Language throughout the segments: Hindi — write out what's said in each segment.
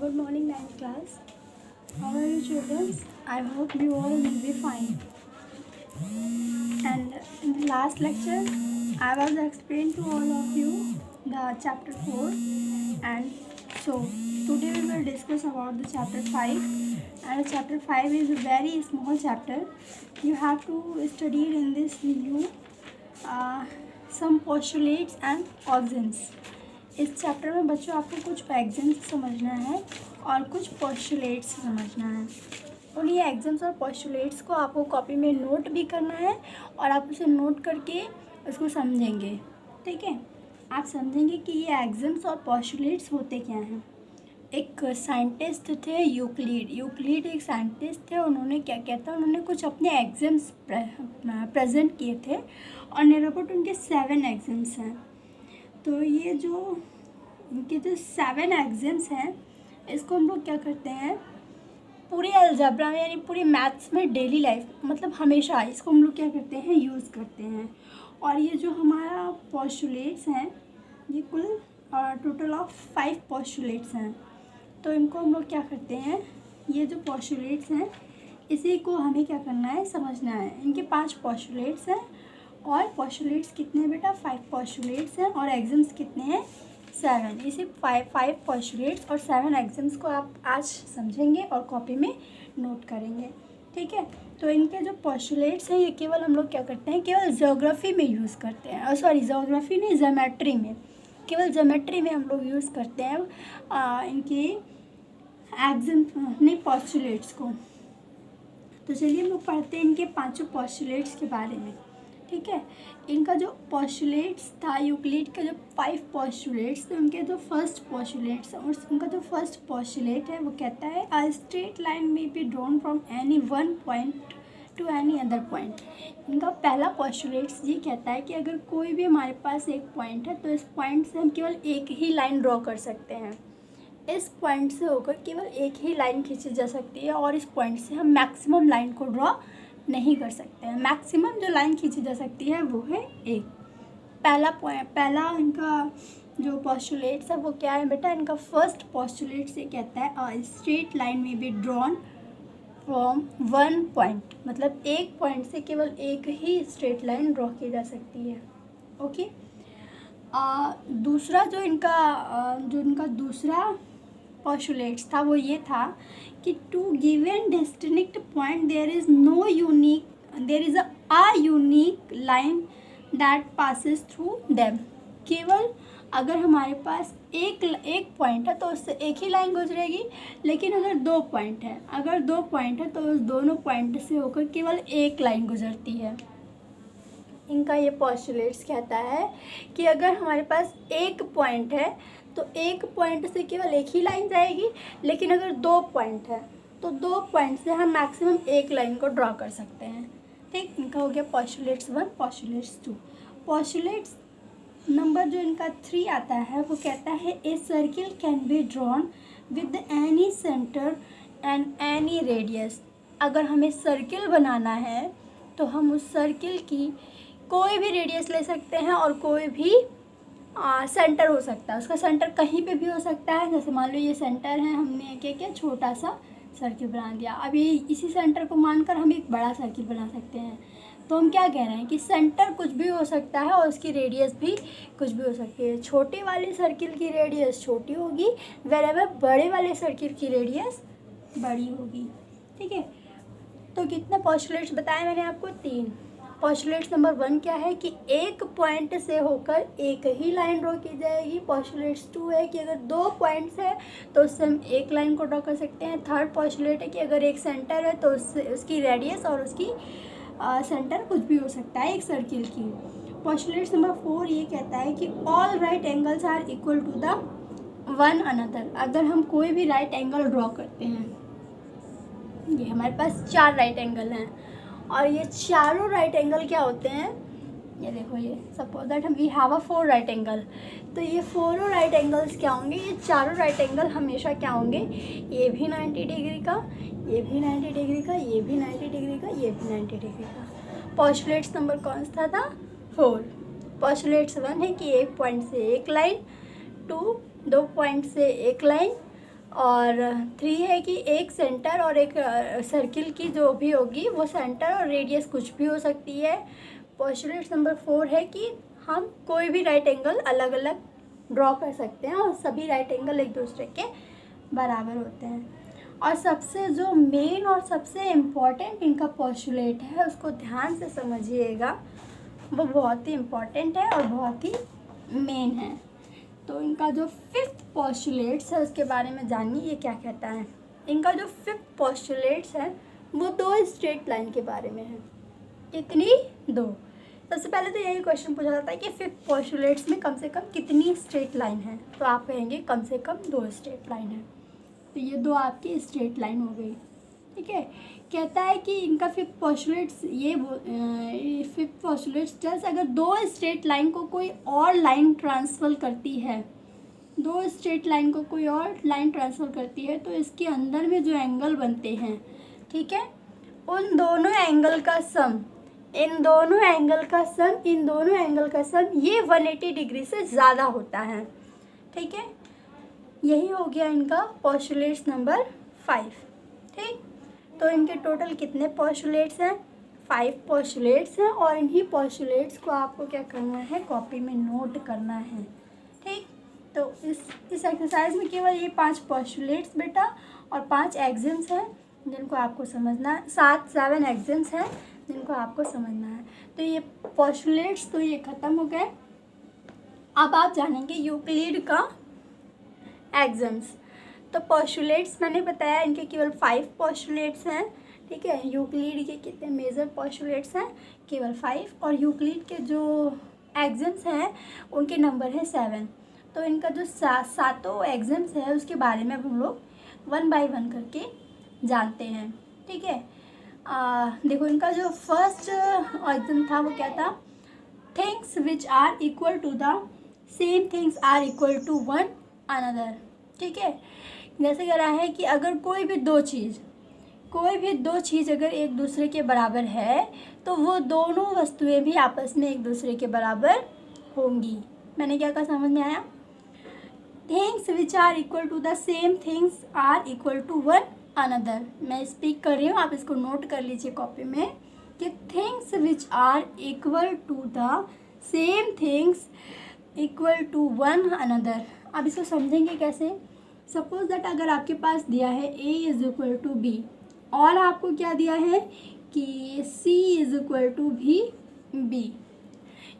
Good morning, ninth class. How are you, children? I hope you all will be fine. And in the last lecture, I was explaining to all of you the chapter 4, and so today we will discuss about the chapter 5. And chapter 5 is a very small chapter. You have to study in this view some postulates and axioms. इस चैप्टर में बच्चों आपको कुछ एग्जाम्स समझना है और कुछ पोस्टुलेट्स समझना है। और ये एग्जाम्स और पोस्टुलेट्स को आपको कॉपी में नोट भी करना है और आप उसे नोट करके उसको समझेंगे। ठीक है, आप समझेंगे कि ये एग्जाम्स और पोस्टुलेट्स होते क्या हैं। एक साइंटिस्ट थे यूक्लिड एक साइंटिस्ट थे। उन्होंने क्या किया था, उन्होंने कुछ अपने एग्जाम्स प्रेजेंट किए थे और निरपुट उनके 7 एग्जाम्स हैं। तो ये जो इनके जो 7 एग्जाम्स हैं, इसको हम लोग क्या करते हैं, पूरी अलजेब्रा में यानी पूरी मैथ्स में डेली लाइफ मतलब हमेशा इसको हम लोग क्या करते हैं, यूज़ करते हैं। और ये जो हमारा पोस्टुलेट्स हैं, ये कुल टोटल ऑफ 5 पोस्टुलेट्स हैं। तो इनको हम लोग क्या करते हैं, ये जो पोस्टुलेट्स हैं इसी को हमें क्या करना है, समझना है। इनके 5 पोस्टुलेट्स हैं और पोस्टुलेट्स कितने हैं बेटा, 5 पोस्टुलेट्स हैं और एग्जाम्स कितने हैं, 7। इसी 5 पोस्टुलेट्स और 7 एग्जाम्स को आप आज समझेंगे और कॉपी में नोट करेंगे। ठीक है, तो इनके जो पोस्टुलेट्स हैं ये केवल हम लोग क्या करते हैं, केवल ज्योग्राफी में यूज़ करते हैं। सॉरी, ज्योग्राफी नहीं, ज्योमेट्री में, केवल ज्योमेट्री में हम लोग यूज़ करते हैं इनके एग्जाम्स नहीं पोस्टुलेट्स को। तो चलिए हम लोग पढ़ते हैं इनके 5 पोस्टुलेट्स के बारे में। ठीक है, इनका जो पोस्टुलेट्स था, यूक्लिड का जो 5 पोस्टुलेट्स थे, उनके जो फर्स्ट पोस्टुलेट्स हैं, और उनका जो फर्स्ट पोस्टुलेट है वो कहता है अ स्ट्रेट लाइन में be drawn from any one point two any other point. इनका पहला पोस्टुलेट्स ये कहता है कि अगर कोई भी हमारे पास एक पॉइंट है तो इस पॉइंट से हम केवल एक ही लाइन ड्रॉ कर सकते हैं। इस पॉइंट से होकर केवल एक ही लाइन खींची जा सकती है और इस पॉइंट से हम मैक्सिमम लाइन को ड्रॉ नहीं कर सकते हैं। मैक्सिमम जो लाइन खींची जा सकती है वो है एक। पहला इनका जो पोस्टुलेट्स है वो क्या है बेटा, इनका फर्स्ट पोस्टुलेट से कहता है अ स्ट्रेट लाइन में be drawn from one point, मतलब एक पॉइंट से केवल एक ही स्ट्रेट लाइन ड्रॉ की जा सकती है। ओके, दूसरा जो इनका दूसरा पोस्टुलेट्स था वो ये था कि two given distinct point there is a unique line that passes through them. केवल अगर हमारे पास एक पॉइंट है तो उससे एक ही लाइन गुजरेगी, लेकिन अगर 2 पॉइंट है तो उस दोनों पॉइंट से होकर केवल एक लाइन गुजरती है। इनका ये पोस्टुलेट्स कहता है कि अगर हमारे पास एक पॉइंट है तो एक पॉइंट से केवल एक ही लाइन जाएगी, लेकिन अगर 2 पॉइंट है तो 2 पॉइंट से हम मैक्सिमम एक लाइन को ड्रॉ कर सकते हैं। ठीक, इनका हो गया पोस्टुलेट्स 1, पोस्टुलेट्स 2। पोस्टुलेट्स नंबर जो इनका 3 आता है वो कहता है a circle can be drawn with any centre and any radius. अगर हमें सर्किल बनाना है तो हम उस सर्किल की कोई भी रेडियस ले सकते हैं और कोई भी सेंटर हो सकता है। उसका सेंटर कहीं पे भी हो सकता है। जैसे मान लो ये सेंटर है, हमने क्या छोटा सा सर्किल बना दिया। अभी इसी सेंटर को मानकर हम एक बड़ा सर्किल बना सकते हैं। तो हम क्या कह रहे हैं कि सेंटर कुछ भी हो सकता है और उसकी रेडियस भी कुछ भी हो सकती है। छोटे वाले सर्किल की रेडियस छोटी होगी, वेरेवर बड़े वाले सर्किल की रेडियस बड़ी होगी। ठीक है, तो कितने पोस्टुलेट्स बताए मैंने आपको, 3। पोस्टुलेट्स नंबर 1 क्या है कि एक पॉइंट से होकर एक ही लाइन ड्रॉ की जाएगी। पोस्टुलेट्स 2 है कि अगर 2 पॉइंट्स है तो उससे हम एक लाइन को ड्रॉ कर सकते हैं। थर्ड पोस्टुलेट है कि अगर एक सेंटर है तो उससे उसकी रेडियस और उसकी सेंटर कुछ भी हो सकता है एक सर्किल की। पोस्टुलेट्स नंबर 4 ये कहता है कि all right angles are equal to the one another. अगर हम कोई भी राइट एंगल ड्रॉ करते हैं, ये हमारे पास 4 राइट एंगल हैं और ये चारों राइट एंगल क्या होते हैं, ये देखो, ये suppose that we have a 4 right angle. तो ये 4 राइट एंगल्स क्या होंगे, ये चारों राइट एंगल हमेशा क्या होंगे, ये भी 90 डिग्री का, ये भी 90 डिग्री का, ये भी 90 डिग्री का, ये भी 90 डिग्री का। पोस्टुलेट्स नंबर कौन सा था 4। पोस्टुलेट्स 1 है कि एक पॉइंट से एक लाइन, 2 2 पॉइंट से एक लाइन, और 3 है कि एक सेंटर और एक सर्किल की जो भी होगी वो सेंटर और रेडियस कुछ भी हो सकती है। पोस्टुलेट नंबर 4 है कि हम कोई भी राइट एंगल अलग अलग ड्रॉ कर सकते हैं और सभी राइट एंगल एक दूसरे के बराबर होते हैं। और सबसे जो मेन और सबसे इम्पॉर्टेंट इनका पोस्टुलेट है उसको ध्यान से समझिएगा, वो बहुत ही इम्पॉर्टेंट है और बहुत ही मेन है। तो इनका जो 5th पोस्टुलेट्स है उसके बारे में जानिए ये क्या कहता है। इनका जो 5th पोस्टुलेट्स है वो 2 स्ट्रेट लाइन के बारे में है। कितनी? 2। सबसे पहले तो यही क्वेश्चन पूछा जाता है कि 5th पोस्टुलेट्स में कम से कम कितनी स्ट्रेट लाइन है, तो आप कहेंगे कम से कम 2 स्ट्रेट लाइन है। तो ये 2 आपकी स्ट्रेट लाइन हो गई, ठीक है। कहता है कि इनका 5th पोस्टुलेट्स ये 5th पोस्टुलेट्स टेल्स अगर 2 स्ट्रेट लाइन को कोई और लाइन ट्रांसफर करती है, 2 स्ट्रेट लाइन को कोई और लाइन ट्रांसफर करती है तो इसके अंदर में जो एंगल बनते हैं, ठीक है, उन दोनों एंगल का सम, इन दोनों एंगल का सम ये 180 डिग्री से ज़्यादा होता है, ठीक है। यही हो गया इनका पोस्टुलेट्स नंबर 5, ठीक। तो इनके टोटल कितने पोस्टुलेट्स हैं? 5 पोस्टुलेट्स हैं और इन्हीं पोस्टुलेट्स को आपको क्या करना है, कॉपी में नोट करना है, ठीक। तो इस एक्सरसाइज में केवल ये 5 पोस्टुलेट्स बेटा और 5 एक्सिम्स हैं जिनको आपको समझना है, 7 एक्सिम्स हैं जिनको आपको समझना है। तो ये पोस्टुलेट्स तो ये ख़त्म हो गए। अब आप जानेंगे यूक्लिड का एक्सिम्स। तो पोस्टुलेट्स मैंने बताया इनके केवल 5 पोस्टुलेट्स हैं, ठीक है। यूक्लिड के कितने मेजर पोस्टुलेट्स हैं? केवल 5। और यूक्लिड के जो एक्सिम्स हैं उनके नंबर है 7। तो इनका जो 7 एक्सिम्स है उसके बारे में हम लोग 1 बाय 1 करके जानते हैं, ठीक है। देखो इनका जो फर्स्ट एक्सिम था वो क्या था? Things which are equal to the same things are equal to one another, ठीक है। जैसे कह रहा है कि अगर कोई भी दो चीज़ अगर एक दूसरे के बराबर है तो वो दोनों वस्तुएं भी आपस में एक दूसरे के बराबर होंगी। मैंने क्या कहा, समझ में आया? Things which are equal to the same things are equal to one another. मैं स्पीक कर रही हूँ, आप इसको नोट कर लीजिए कॉपी में कि things which are equal to the same things equal to one another. अब इसको समझेंगे कैसे? सपोज दैट अगर आपके पास दिया है a is equal to B और आपको क्या दिया है कि c इज इक्वल टू भी b,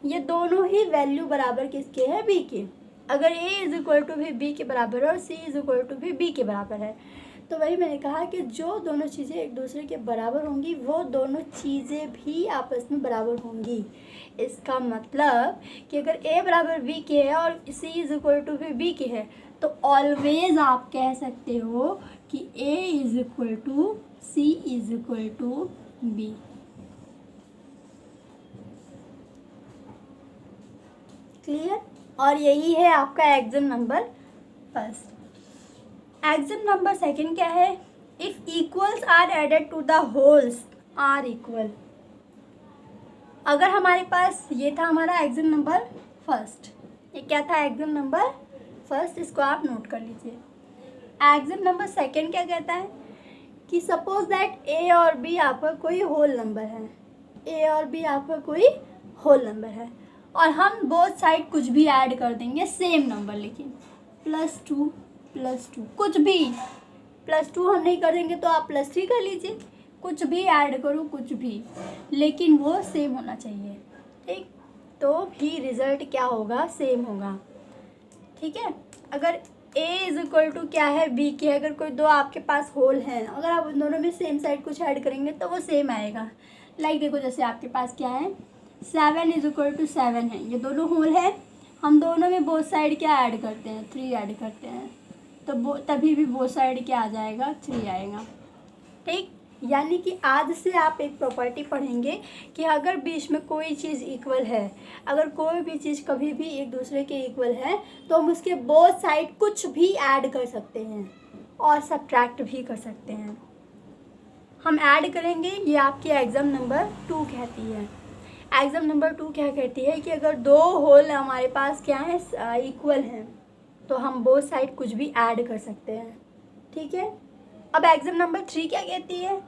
ये दोनों ही वैल्यू बराबर किसके है? b के। अगर a इज इक्वल टू भी b के बराबर है और c इज इक्वल टू भी b के बराबर है, तो वही मैंने कहा कि जो दोनों चीज़ें एक दूसरे के बराबर होंगी वो दोनों चीज़ें भी आपस में बराबर होंगी। इसका मतलब कि अगर a बराबर b के है और c इज इक्वल टू भी b के है तो ऑलवेज आप कह सकते हो कि a is equal to c is equal to b। Clear? और यही है आपका axiom number first. Axiom number second क्या है? If equals are added to the wholes are equal. अगर हमारे पास ये था हमारा एक्सिम नंबर फर्स्ट, ये क्या था? एक्सिम नंबर फर्स्ट, इसको आप नोट कर लीजिए। एक्सिम नंबर सेकंड क्या कहता है कि सपोज दैट ए और बी आपका कोई होल नंबर है, ए और बी आपका कोई होल नंबर है और हम बोथ साइड कुछ भी ऐड कर देंगे सेम नंबर, लेकिन +2 कुछ भी, +2 हम नहीं कर देंगे तो आप +3 कर लीजिए, कुछ भी ऐड करो कुछ भी, लेकिन वो सेम होना चाहिए, ठीक। तो भी रिजल्ट क्या होगा? सेम होगा, ठीक है। अगर a इज इक्वल टू क्या है? b के। अगर कोई दो आपके पास होल हैं, अगर आप उन दोनों में सेम साइड कुछ ऐड करेंगे तो वो सेम आएगा। लाइक देखो जैसे आपके पास क्या है, 7 इज इक्वल टू 7 है, ये दोनों होल है, हम दोनों में बोथ साइड क्या ऐड करते हैं? 3 ऐड करते हैं, तो तभी भी बोथ साइड क्या आ जाएगा? 3 आएगा, ठीक। यानी कि आज से आप एक प्रॉपर्टी पढ़ेंगे कि अगर बीच में कोई चीज़ इक्वल है, अगर कोई भी चीज़ कभी भी एक दूसरे के इक्वल है तो हम उसके बोथ साइड कुछ भी ऐड कर सकते हैं और सब्ट्रैक्ट भी कर सकते हैं। हम ऐड करेंगे, ये आपकी एग्जाम नंबर 2 कहती है। एग्जाम नंबर 2 क्या कहती है कि अगर दो होल हमारे पास क्या है? इक्वल हैं, तो हम बोथ साइड कुछ भी ऐड कर सकते हैं, ठीक है। अब एग्जाम नंबर 3 क्या कहती है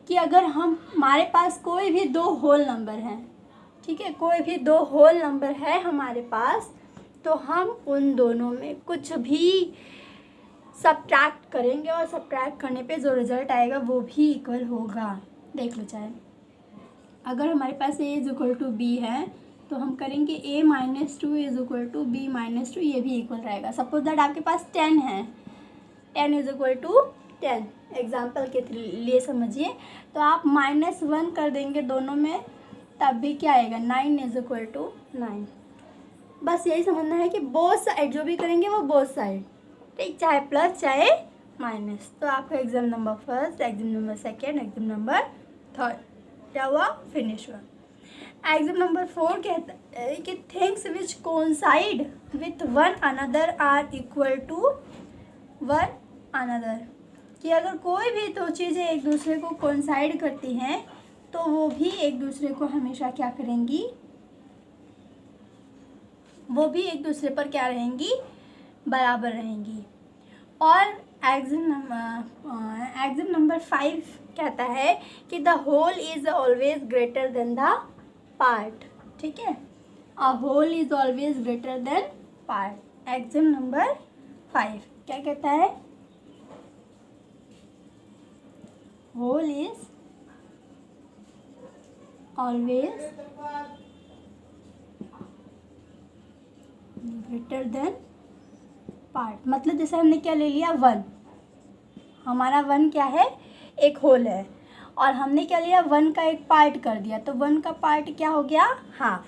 कि अगर हमारे पास कोई भी 2 होल नंबर हैं, ठीक है, कोई भी 2 होल नंबर है हमारे पास, तो हम उन दोनों में कुछ भी सब्ट्रैक्ट करेंगे और सब्ट्रैक्ट करने पे जो रिजल्ट आएगा वो भी इक्वल होगा। देख लो चाहे, अगर हमारे पास a is equal to B है तो हम करेंगे a minus 2 is equal to B minus 2, ये भी इक्वल रहेगा। सपोज दैट आपके पास 10 है, 10 इज इक्वल टू 10, एग्जाम्पल के लिए समझिए, तो आप -1 कर देंगे दोनों में, तब भी क्या आएगा, 9 इज इक्वल टू 9। बस यही समझना है कि बोथ साइड जो भी करेंगे वो बोथ साइड, ठीक, चाहे प्लस चाहे माइनस। तो आपका exam number 1, exam number 2, exam number 3 क्या हुआ, फिनिश हुआ। एग्जाम नंबर 4 कहता है कि things which coincide with one another are equal to one another, कि अगर कोई भी 2 चीज़ें एक दूसरे को कोइंसाइड करती हैं तो वो भी एक दूसरे को हमेशा क्या करेंगी, वो भी एक दूसरे पर क्या रहेंगी, बराबर रहेंगी। और एग्जाम नंबर 5 कहता है कि the whole is always greater than the part, ठीक है, a whole is always greater than part. Exam number 5 क्या कहता है, whole is always greater than part. मतलब जैसे हमने क्या ले लिया, 1, हमारा 1 क्या है, एक होल है, और हमने क्या लिया, 1 का एक पार्ट कर दिया, तो 1 का पार्ट क्या हो गया, हाफ।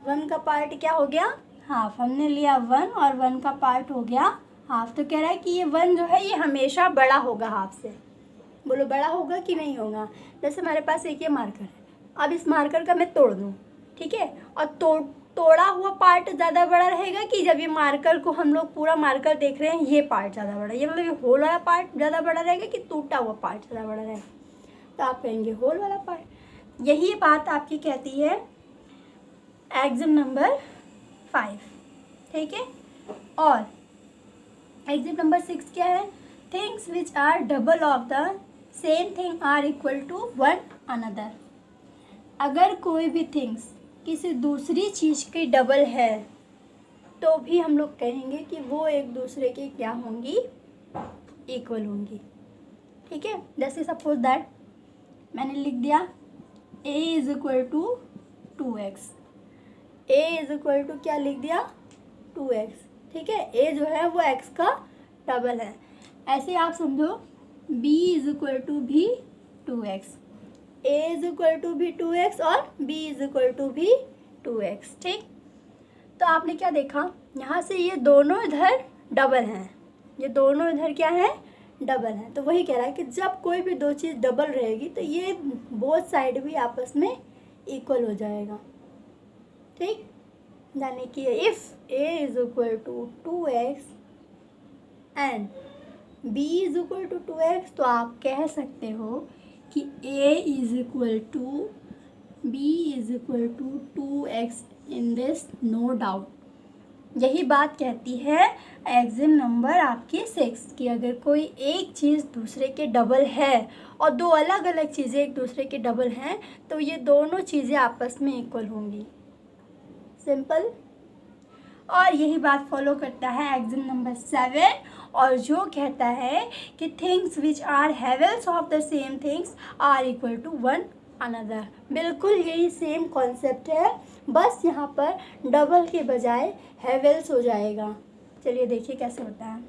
1 का पार्ट क्या हो गया, हाफ। हमने लिया 1 और 1 का पार्ट हो गया हाफ। तो कह रहा है कि ये 1 जो है ये हमेशा बड़ा होगा हाफ से। बोलो बड़ा होगा कि नहीं होगा। जैसे हमारे पास एक ये मार्कर है, अब इस मार्कर का मैं तोड़ दूँ, ठीक है, और तोड़ा हुआ पार्ट ज़्यादा बड़ा रहेगा कि जब ये मार्कर को हम लोग पूरा मार्कर देख रहे हैं ये पार्ट ज़्यादा बड़ा, ये मतलब ये होल वाला पार्ट ज़्यादा बड़ा रहेगा कि टूटा हुआ पार्ट ज़्यादा बड़ा रहेगा, तो आप कहेंगे होल वाला पार्ट। यही बात आपकी कहती है एग्जाम नंबर 5, ठीक है। और एग्जाम नंबर 6 क्या है, things which are double of the same thing are equal to one another. अगर कोई भी थिंग्स किसी दूसरी चीज़ की डबल है तो भी हम लोग कहेंगे कि वो एक दूसरे के क्या होंगी, इक्वल होंगी, ठीक है। जैसे सपोज दैट मैंने लिख दिया a is equal to 2x, a is equal to क्या लिख दिया, 2x, ठीक है। a जो है वो x का डबल है। ऐसे आप समझो b इज इक्वल टू भी 2x, a is equal to भी 2x और b इज इक्वल टू भी 2x, ठीक। तो आपने क्या देखा, यहाँ से ये दोनों इधर डबल हैं, ये दोनों इधर क्या है, डबल है। तो वही कह रहा है कि जब कोई भी 2 चीज़ डबल रहेगी तो ये बोथ साइड भी आपस में इक्वल हो जाएगा, ठीक। यानी कि if a is equal to 2x and b is equal to 2x, तो आप कह सकते हो कि a is equal to b is equal to 2x in this, no doubt. यही बात कहती है एग्जाम नंबर आपकी 6 कि अगर कोई एक चीज़ दूसरे के डबल है और 2 अलग अलग चीज़ें एक दूसरे के डबल हैं तो ये दोनों चीज़ें आपस में इक्वल होंगी, सिंपल। और यही बात फॉलो करता है एग्जाम नंबर 7, और जो कहता है कि things which are halves of the same things are equal to one another. बिल्कुल यही सेम कॉन्सेप्ट है, बस यहाँ पर डबल के बजाय हैवेल्स हो जाएगा। चलिए देखिए कैसे होता है।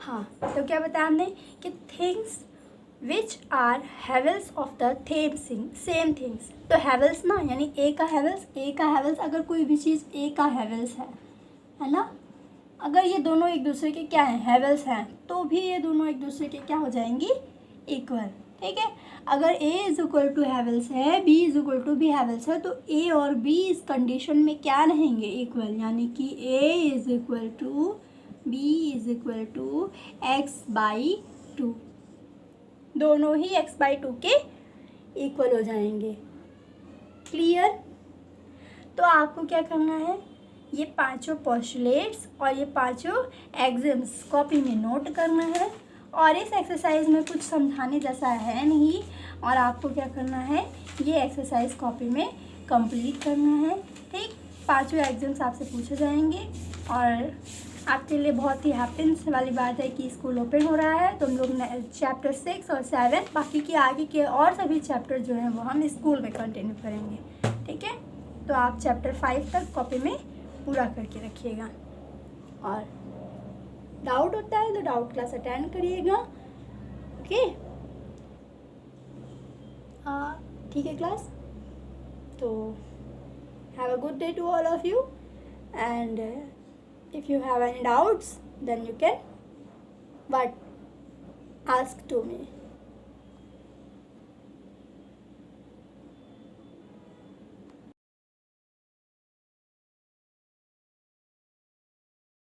हाँ, तो क्या बताया हमने कि things which are halves of the same things. तो हैवेल्स ना यानी ए का हैवेल्स, अगर कोई भी चीज़ ए का हैवेल्स है ना, अगर ये दोनों एक दूसरे के क्या हैं, हैवेल्स हैं, तो भी ये दोनों एक दूसरे के क्या हो जाएंगी, इक्वल, ठीक है। अगर a is equal to halves है, b इज इक्वल टू भी हैवेल्स है, तो a और b इस कंडीशन में क्या रहेंगे, इक्वल। यानी कि a is equal to b is equal to x/2, दोनों ही x/2 के इक्वल हो जाएंगे। क्लियर? तो आपको क्या करना है, ये पांचों पोस्टुलेट्स और ये पांचों एग्जाम्स कॉपी में नोट करना है। और इस एक्सरसाइज में कुछ समझाने जैसा है नहीं, और आपको क्या करना है, ये एक्सरसाइज कॉपी में कंप्लीट करना है। ठीक, पांचों एग्जाम्स आपसे पूछे जाएंगे। और आपके लिए बहुत ही हैप्पीनेस वाली बात है कि स्कूल ओपन हो रहा है, तो हम लोग चैप्टर 6 और 7 बाकी के आगे के और सभी चैप्टर जो हैं वो हम स्कूल में कंटिन्यू करेंगे। ठीक है, तो आप चैप्टर 5 तक कॉपी में पूरा करके रखिएगा। और डाउट होता है तो डाउट क्लास अटेंड करिएगा। ओके, ठीक है क्लास, तो have a good day to all of you, and if you have any doubts then you can ask to me.